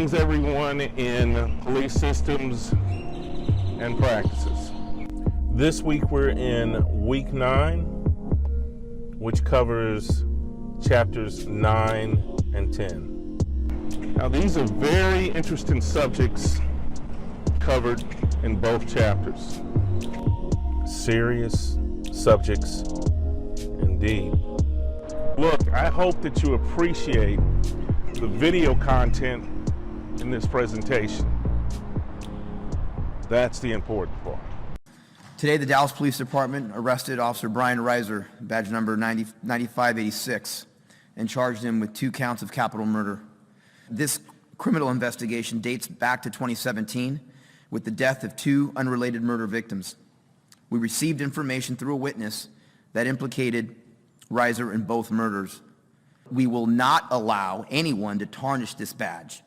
Greetings everyone in police systems and practices. This week we're in week 9, which covers chapters 9 and 10. Now these are very interesting subjects covered in both chapters. Serious subjects indeed. Look, I hope that you appreciate the video content in this presentation. That's the important part. Today, the Dallas Police Department arrested Officer Brian Reiser, badge number 9586, and charged him with 2 counts of capital murder. This criminal investigation dates back to 2017 with the death of 2 unrelated murder victims. We received information through a witness that implicated Reiser in both murders. We will not allow anyone to tarnish this badge.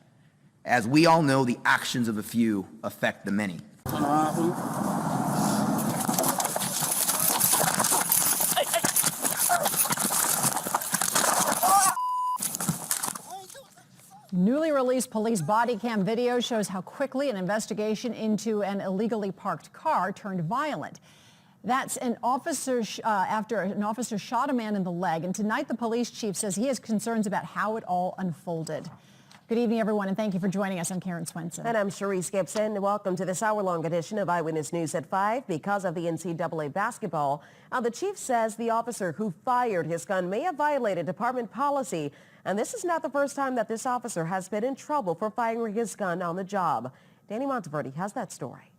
As we all know, the actions of a few affect the many. Turn around, please. Newly released police body cam video shows how quickly an investigation into an illegally parked car turned violent. That's an officer after an officer shot a man in the leg, and tonight the police chief says he has concerns about how it all unfolded. Good evening, everyone, and thank you for joining us. I'm Karen Swenson. And I'm Cherise Gibson. Welcome to this hour-long edition of Eyewitness News at 5. Because of the NCAA basketball, the chief says the officer who fired his gun may have violated department policy, and this is not the first time that this officer has been in trouble for firing his gun on the job. Danny Monteverdi has that story.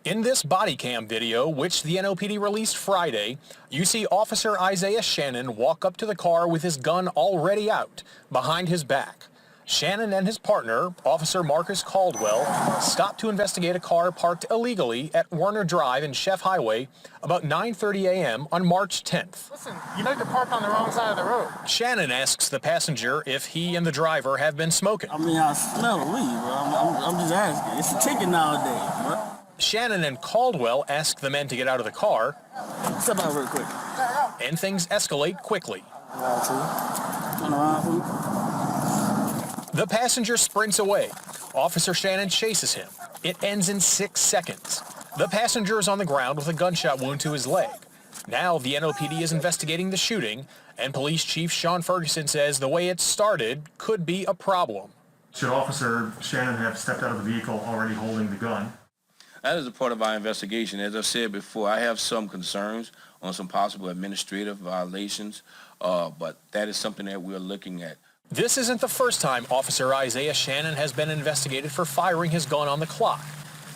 In this body cam video, which the NOPD released Friday, you see Officer Isaiah Shannon walk up to the car with his gun already out, behind his back. Shannon and his partner, Officer Marcus Caldwell, stopped to investigate a car parked illegally at Warner Drive and Chef Highway about 9:30 a.m. on March 10th. Listen, you like to park on the wrong side of the road. Shannon asks the passenger if he and the driver have been smoking. I mean, I smell the weed, bro. I'm just asking. It's a ticket nowadays, bro. Shannon and Caldwell ask the men to get out of the car. Step out real quick. And things escalate quickly. Turn around, please. The passenger sprints away. Officer Shannon chases him. It ends in 6 seconds. The passenger is on the ground with a gunshot wound to his leg. Now the NOPD is investigating the shooting, and Police Chief Sean Ferguson says the way it started could be a problem. Should Officer Shannon have stepped out of the vehicle already holding the gun? That is a part of our investigation. As I've said before, I have some concerns on some possible administrative violations, but that is something that we're looking at. This isn't the first time Officer Isaiah Shannon has been investigated for firing his gun on the clock.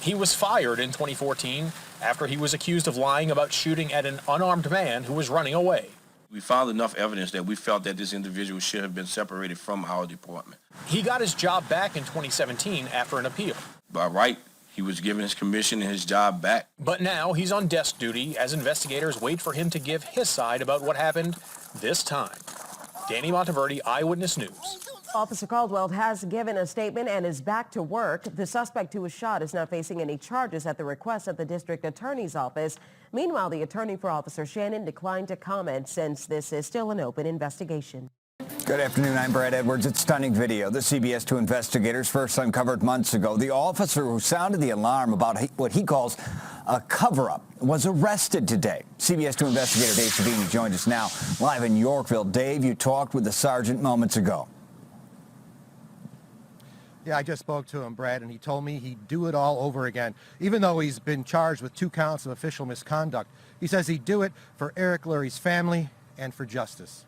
He was fired in 2014 after he was accused of lying about shooting at an unarmed man who was running away. We found enough evidence that we felt that this individual should have been separated from our department. He got his job back in 2017 after an appeal. By right, he was given his commission and his job back. But now he's on desk duty as investigators wait for him to give his side about what happened this time. Danny Monteverdi, Eyewitness News. Officer Caldwell has given a statement and is back to work. The suspect who was shot is not facing any charges at the request of the district attorney's office. Meanwhile, the attorney for Officer Shannon declined to comment since this is still an open investigation. Good afternoon, I'm Brad Edwards. It's stunning video. The CBS 2 investigators first uncovered months ago. The officer who sounded the alarm about what he calls a cover-up was arrested today. CBS 2 investigator Dave Savini joins us now live in Yorkville. Dave, you talked with the sergeant moments ago. Yeah, I just spoke to him, Brad, and he told me he'd do it all over again. Even though he's been charged with 2 counts of official misconduct, he says he'd do it for Eric Lurry's family and for justice.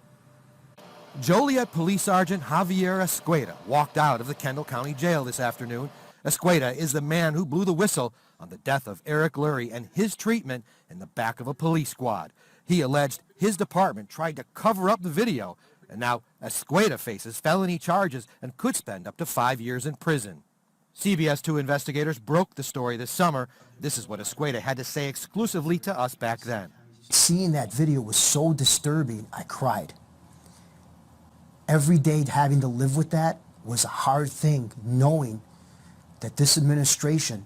Joliet Police Sergeant Javier Escueda walked out of the Kendall County Jail this afternoon. Escueda is the man who blew the whistle on the death of Eric Lurry and his treatment in the back of a police squad. He alleged his department tried to cover up the video, and now Escueda faces felony charges and could spend up to 5 years in prison. CBS 2 investigators broke the story this summer. This is what Escueda had to say exclusively to us back then. Seeing that video was so disturbing, I cried. Every day having to live with that was a hard thing, knowing that this administration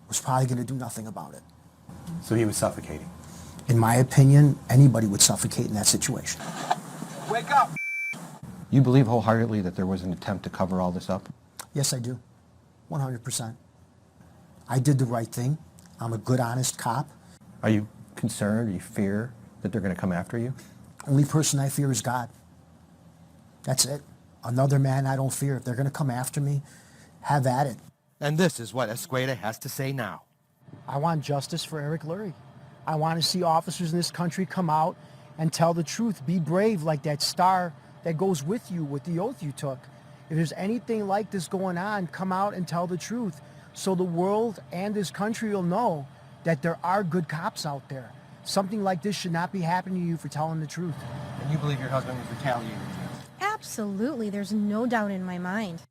was probably going to do nothing about it. So he was suffocating? In my opinion, anybody would suffocate in that situation. Wake up! You believe wholeheartedly that there was an attempt to cover all this up? Yes, I do. 100%. I did the right thing. I'm a good, honest cop. Are you concerned, or you fear that they're going to come after you? Only person I fear is God. That's it. Another man I don't fear. If they're going to come after me, have at it. And this is what Escueda has to say now. I want justice for Eric Lurry. I want to see officers in this country come out and tell the truth. Be brave like that star that goes with you, with the oath you took. If there's anything like this going on, come out and tell the truth so the world and this country will know that there are good cops out there. Something like this should not be happening to you for telling the truth. And you believe your husband was retaliating? Absolutely. There's no doubt in my mind.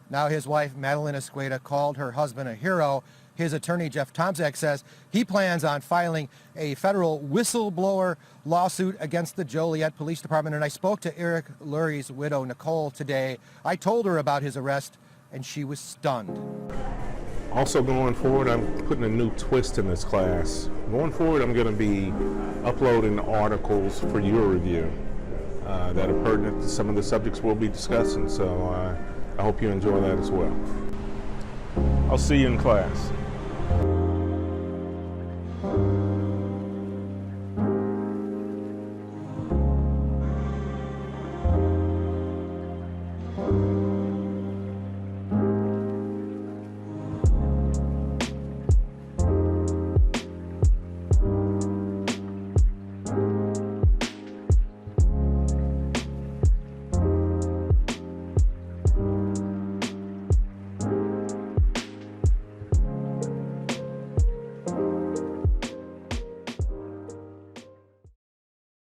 Now his wife, Madeline Escueda, called her husband a hero. His attorney, Jeff Tomczak, says he plans on filing a federal whistleblower lawsuit against the Joliet Police Department. And I spoke to Eric Lurry's widow, Nicole, today. I told her about his arrest, and she was stunned. Also going forward, I'm putting a new twist in this class. Going forward, I'm going to be uploading articles for your review that are pertinent to some of the subjects we'll be discussing. So I hope you enjoy that as well. I'll see you in class.